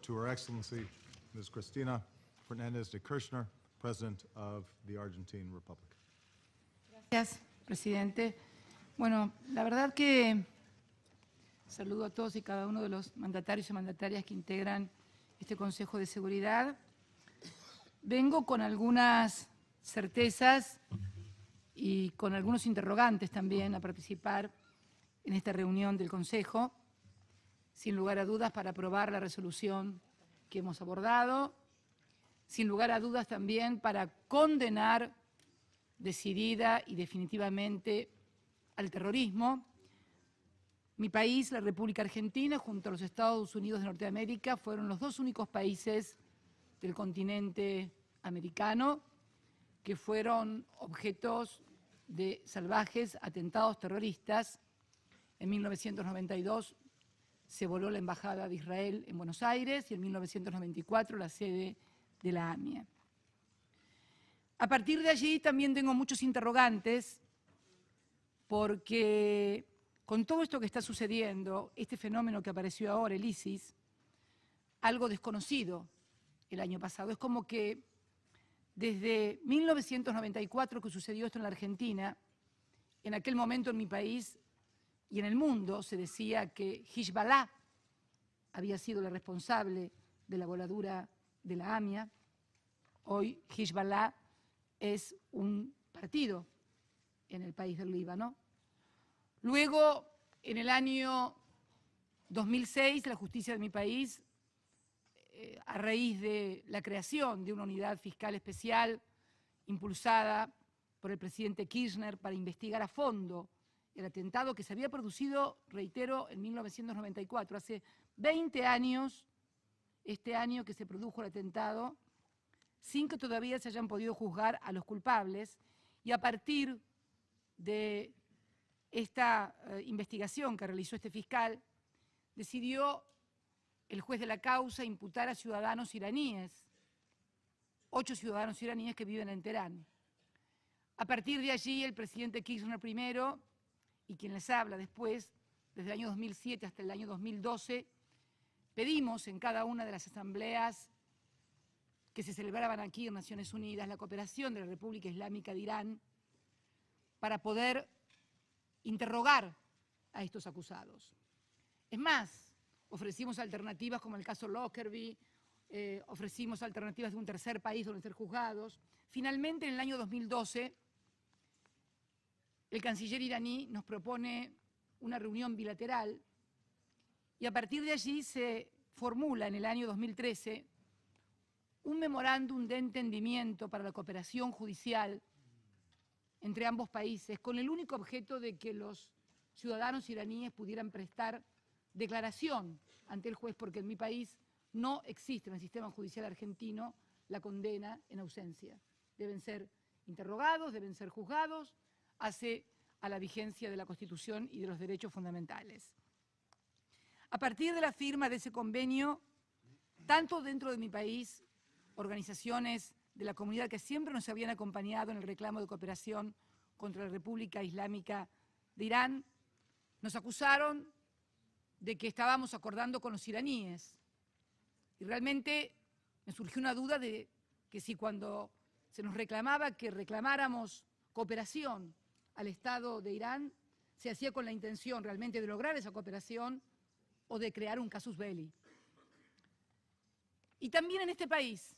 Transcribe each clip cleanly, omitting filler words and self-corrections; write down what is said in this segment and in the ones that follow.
to Her Excellency, Ms. Cristina Fernández de Kirchner, President of the Argentine Republic. Gracias, presidente. Bueno, la verdad que saludo a todos y cada uno de los mandatarios y mandatarias que integran este Consejo de Seguridad. Vengo con algunas certezas y con algunos interrogantes también a participar en esta reunión del Consejo, sin lugar a dudas para aprobar la resolución que hemos abordado, sin lugar a dudas también para condenar decidida y definitivamente al terrorismo. Mi país, la República Argentina, junto a los Estados Unidos de Norteamérica, fueron los dos únicos países del continente americano que fueron objetos de salvajes atentados terroristas. En 1992 se voló la Embajada de Israel en Buenos Aires y en 1994 la sede de la AMIA. A partir de allí también tengo muchos interrogantes porque con todo esto que está sucediendo, este fenómeno que apareció ahora, el ISIS, algo desconocido el año pasado. Es como que desde 1994 que sucedió esto en la Argentina, en aquel momento en mi país y en el mundo se decía que Hezbollah había sido la responsable de la voladura de la AMIA. Hoy Hezbollah es un partido en el país del Líbano. Luego, en el año 2006, la justicia de mi país, a raíz de la creación de una unidad fiscal especial impulsada por el presidente Kirchner para investigar a fondo el atentado que se había producido, reitero, en 1994, hace 20 años, este año que se produjo el atentado, sin que todavía se hayan podido juzgar a los culpables, y a partir de esta investigación que realizó este fiscal, decidió el juez de la causa imputar a ciudadanos iraníes, 8 ciudadanos iraníes que viven en Teherán. A partir de allí, el presidente Kirchner primero, y quien les habla después, desde el año 2007 hasta el año 2012, pedimos en cada una de las asambleas que se celebraban aquí en Naciones Unidas la cooperación de la República Islámica de Irán para poder interrogar a estos acusados. Es más, ofrecimos alternativas como el caso Lockerbie, ofrecimos alternativas de un tercer país donde ser juzgados. Finalmente, en el año 2012, el canciller iraní nos propone una reunión bilateral y a partir de allí se formula en el año 2013 un memorándum de entendimiento para la cooperación judicial entre ambos países con el único objeto de que los ciudadanos iraníes pudieran prestar declaración ante el juez, porque en mi país no existe en el sistema judicial argentino la condena en ausencia. Deben ser interrogados, deben ser juzgados, hace a la vigencia de la Constitución y de los derechos fundamentales. A partir de la firma de ese convenio, tanto dentro de mi país, organizaciones de la comunidad que siempre nos habían acompañado en el reclamo de cooperación contra la República Islámica de Irán, nos acusaron de que estábamos acordando con los iraníes. Y realmente me surgió una duda de que si cuando se nos reclamaba que reclamáramos cooperación al Estado de Irán, se hacía con la intención realmente de lograr esa cooperación o de crear un casus belli. Y también en este país,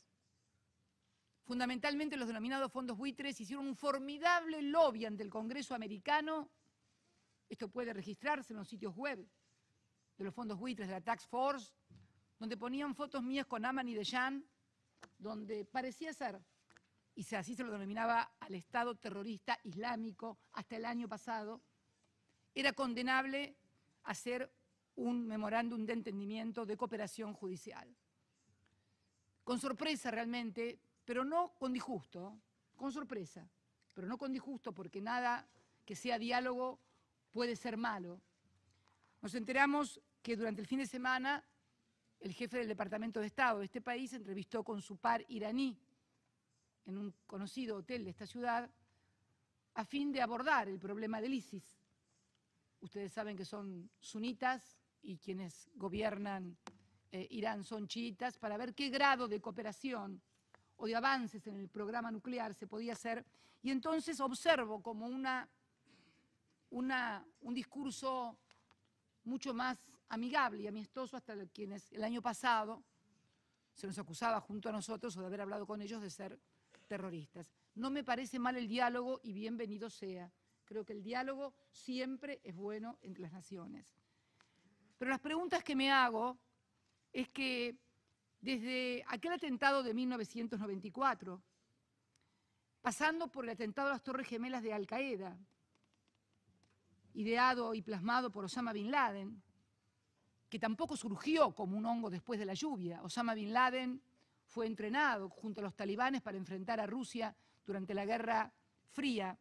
fundamentalmente los denominados fondos buitres hicieron un formidable lobby ante el Congreso americano. Esto puede registrarse en los sitios web de los fondos buitres de la Task Force, donde ponían fotos mías con Ahmadinejad, donde parecía ser, y así se lo denominaba al Estado terrorista islámico hasta el año pasado, era condenable hacer un memorándum de entendimiento de cooperación judicial. Con sorpresa realmente, pero no con disgusto, con sorpresa, pero no con disgusto porque nada que sea diálogo puede ser malo. Nos enteramos que durante el fin de semana el jefe del Departamento de Estado de este país entrevistó con su par iraní en un conocido hotel de esta ciudad a fin de abordar el problema del ISIS. Ustedes saben que son sunitas y quienes gobiernan Irán son chiitas, para ver qué grado de cooperación o de avances en el programa nuclear se podía hacer. Y entonces observo como un discurso mucho más amigable y amistoso hasta quienes el año pasado se nos acusaba junto a nosotros o de haber hablado con ellos de ser terroristas. No me parece mal el diálogo y bienvenido sea. Creo que el diálogo siempre es bueno entre las naciones. Pero las preguntas que me hago es que desde aquel atentado de 1994, pasando por el atentado a las Torres Gemelas de Al-Qaeda, ideado y plasmado por Osama Bin Laden, que tampoco surgió como un hongo después de la lluvia. Osama Bin Laden fue entrenado junto a los talibanes para enfrentar a Rusia durante la Guerra Fría.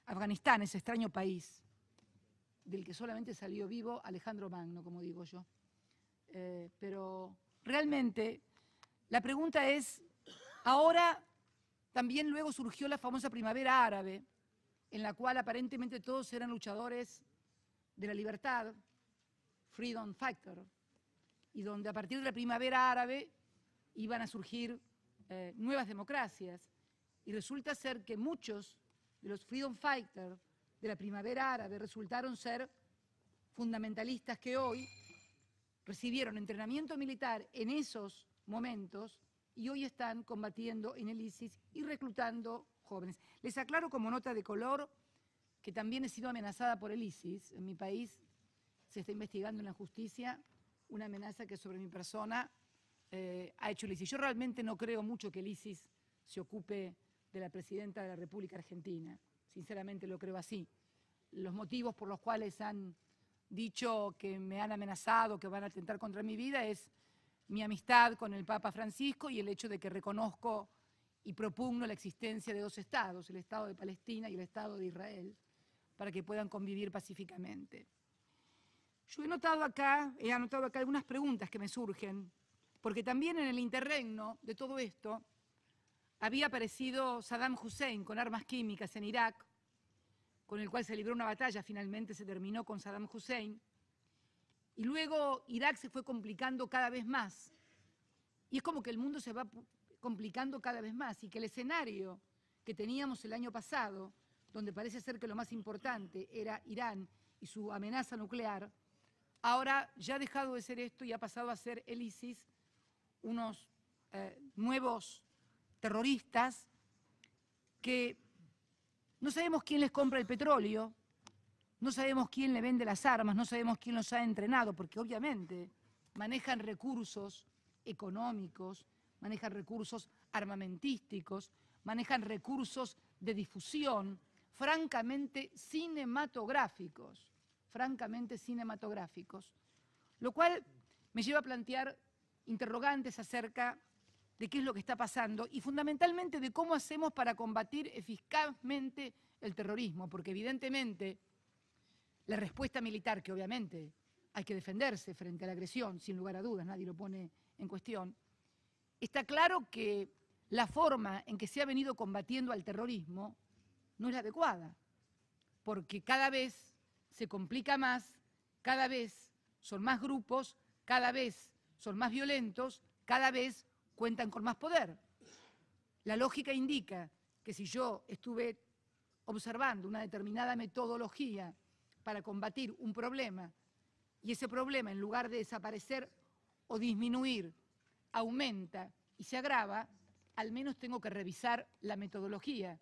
Afganistán, ese extraño país, del que solamente salió vivo Alejandro Magno, como digo yo. Pero realmente la pregunta es, ahora también luego surgió la famosa primavera árabe, en la cual aparentemente todos eran luchadores de la libertad, Freedom Factor, y donde a partir de la primavera árabe iban a surgir nuevas democracias. Y resulta ser que muchos de los Freedom Fighters de la primavera árabe resultaron ser fundamentalistas que hoy recibieron entrenamiento militar en esos momentos y hoy están combatiendo en el ISIS y reclutando jóvenes. Les aclaro como nota de color que también he sido amenazada por el ISIS. En mi país se está investigando en la justicia una amenaza que sobre mi persona ha hecho el ISIS. Yo realmente no creo mucho que el ISIS se ocupe de la presidenta de la República Argentina. Sinceramente lo creo así. Los motivos por los cuales han dicho que me han amenazado, que van a atentar contra mi vida, es mi amistad con el Papa Francisco y el hecho de que reconozco y propugno la existencia de dos estados, el Estado de Palestina y el Estado de Israel, para que puedan convivir pacíficamente. Yo he anotado acá algunas preguntas que me surgen, porque también en el interregno de todo esto había aparecido Saddam Hussein con armas químicas en Irak, con el cual se libró una batalla, finalmente se terminó con Saddam Hussein, y luego Irak se fue complicando cada vez más, y es como que el mundo se va complicando cada vez más, y que el escenario que teníamos el año pasado, donde parece ser que lo más importante era Irán y su amenaza nuclear, ahora ya ha dejado de ser esto y ha pasado a ser el ISIS, unos nuevos terroristas que no sabemos quién les compra el petróleo, no sabemos quién le vende las armas, no sabemos quién los ha entrenado, porque obviamente manejan recursos económicos, manejan recursos armamentísticos, manejan recursos de difusión francamente cinematográficos, lo cual me lleva a plantear interrogantes acerca de qué es lo que está pasando y fundamentalmente de cómo hacemos para combatir eficazmente el terrorismo, porque evidentemente la respuesta militar, que obviamente hay que defenderse frente a la agresión, sin lugar a dudas, nadie lo pone en cuestión, está claro que la forma en que se ha venido combatiendo al terrorismo no es la adecuada, porque cada vez se complica más, cada vez son más grupos, cada vez son más violentos, cada vez cuentan con más poder. La lógica indica que si yo estuve observando una determinada metodología para combatir un problema y ese problema en lugar de desaparecer o disminuir aumenta y se agrava, al menos tengo que revisar la metodología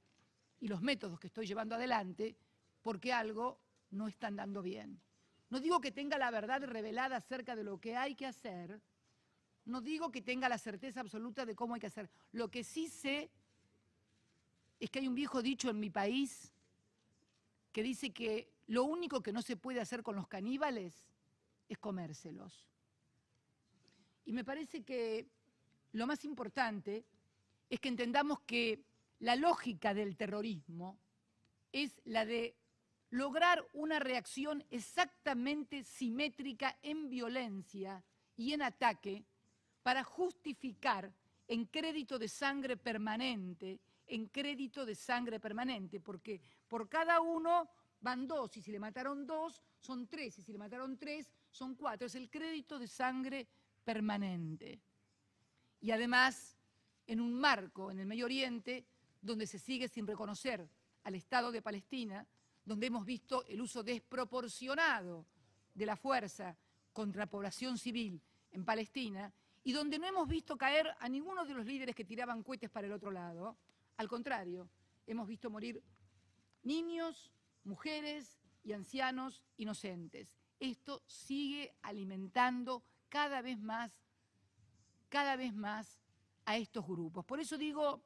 y los métodos que estoy llevando adelante porque algo no está andando bien. No digo que tenga la verdad revelada acerca de lo que hay que hacer, no digo que tenga la certeza absoluta de cómo hay que hacer. Lo que sí sé es que hay un viejo dicho en mi país que dice que lo único que no se puede hacer con los caníbales es comérselos. Y me parece que lo más importante es que entendamos que la lógica del terrorismo es la de lograr una reacción exactamente simétrica en violencia y en ataque para justificar en crédito de sangre permanente, porque por cada uno van dos, y si le mataron dos, son tres, y si le mataron tres, son 4, es el crédito de sangre permanente. Y además, en un marco en el Medio Oriente donde se sigue sin reconocer al Estado de Palestina, donde hemos visto el uso desproporcionado de la fuerza contra población civil en Palestina, y donde no hemos visto caer a ninguno de los líderes que tiraban cohetes para el otro lado. Al contrario, hemos visto morir niños, mujeres y ancianos inocentes. Esto sigue alimentando cada vez más a estos grupos. Por eso digo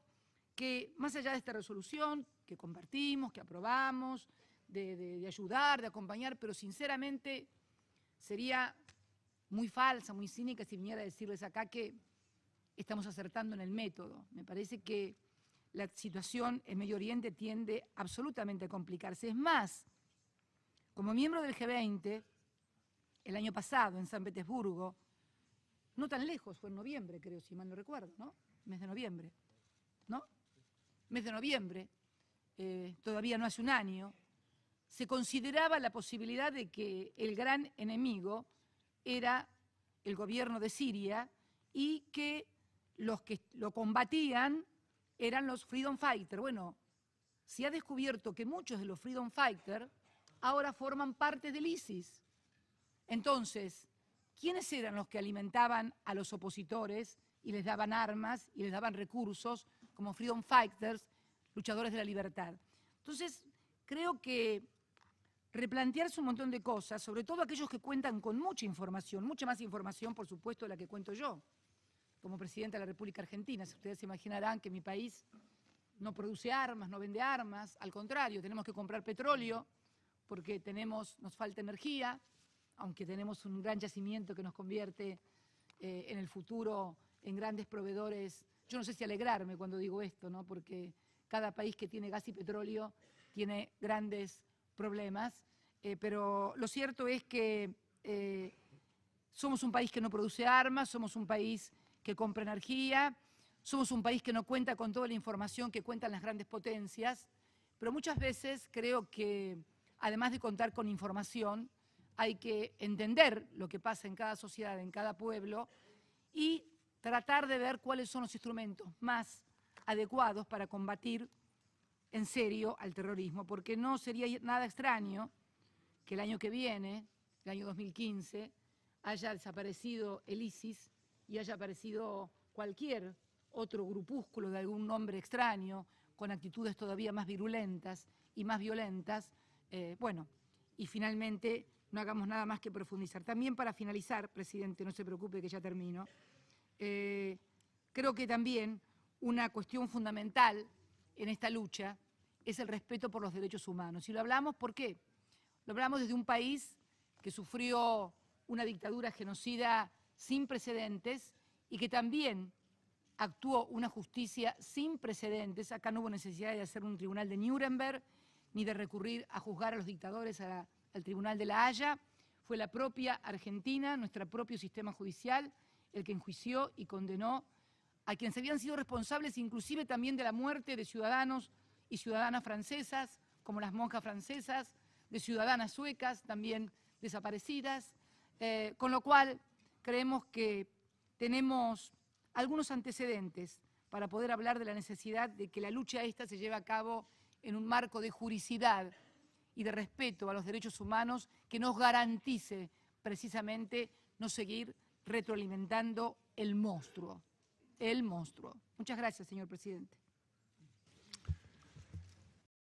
que más allá de esta resolución que compartimos, que aprobamos, de ayudar, de acompañar, pero sinceramente sería muy falsa, muy cínica si viniera a decirles acá que estamos acertando en el método. Me parece que la situación en Medio Oriente tiende absolutamente a complicarse. Es más, como miembro del G20, el año pasado en San Petersburgo, no tan lejos, fue en noviembre, creo, si mal no recuerdo, ¿no? Mes de noviembre, ¿no? Mes de noviembre, todavía no hace un año, se consideraba la posibilidad de que el gran enemigo era el gobierno de Siria y que los que lo combatían eran los Freedom Fighters. Bueno, se ha descubierto que muchos de los Freedom Fighters ahora forman parte del ISIS. Entonces, ¿quiénes eran los que alimentaban a los opositores y les daban armas y les daban recursos como Freedom Fighters, luchadores de la libertad? Entonces, creo que replantearse un montón de cosas, sobre todo aquellos que cuentan con mucha más información, por supuesto, de la que cuento yo, como presidenta de la República Argentina. Si ustedes se imaginarán que mi país no produce armas, no vende armas, al contrario, tenemos que comprar petróleo porque nos falta energía, aunque tenemos un gran yacimiento que nos convierte en el futuro en grandes proveedores. Yo no sé si alegrarme cuando digo esto, ¿no? Porque cada país que tiene gas y petróleo tiene grandes problemas, pero lo cierto es que somos un país que no produce armas, somos un país que compra energía, somos un país que no cuenta con toda la información que cuentan las grandes potencias, pero muchas veces creo que, además de contar con información, hay que entender lo que pasa en cada sociedad, en cada pueblo, y tratar de ver cuáles son los instrumentos más adecuados para combatir en serio al terrorismo, porque no sería nada extraño que el año que viene, el año 2015, haya desaparecido el ISIS y haya aparecido cualquier otro grupúsculo de algún nombre extraño, con actitudes todavía más virulentas y más violentas, y finalmente no hagamos nada más que profundizar. También para finalizar, presidente, no se preocupe que ya termino, creo que también una cuestión fundamental en esta lucha es el respeto por los derechos humanos. Y lo hablamos, ¿por qué? Lo hablamos desde un país que sufrió una dictadura genocida sin precedentes y que también actuó una justicia sin precedentes. Acá no hubo necesidad de hacer un tribunal de Nuremberg ni de recurrir a juzgar a los dictadores al tribunal de La Haya. Fue la propia Argentina, nuestro propio sistema judicial, el que enjuició y condenó a quienes habían sido responsables inclusive también de la muerte de ciudadanos y ciudadanas francesas, como las monjas francesas, de ciudadanas suecas también desaparecidas, con lo cual creemos que tenemos algunos antecedentes para poder hablar de la necesidad de que la lucha esta se lleve a cabo en un marco de juricidad y de respeto a los derechos humanos que nos garantice precisamente no seguir retroalimentando el monstruo. Muchas gracias, señor presidente.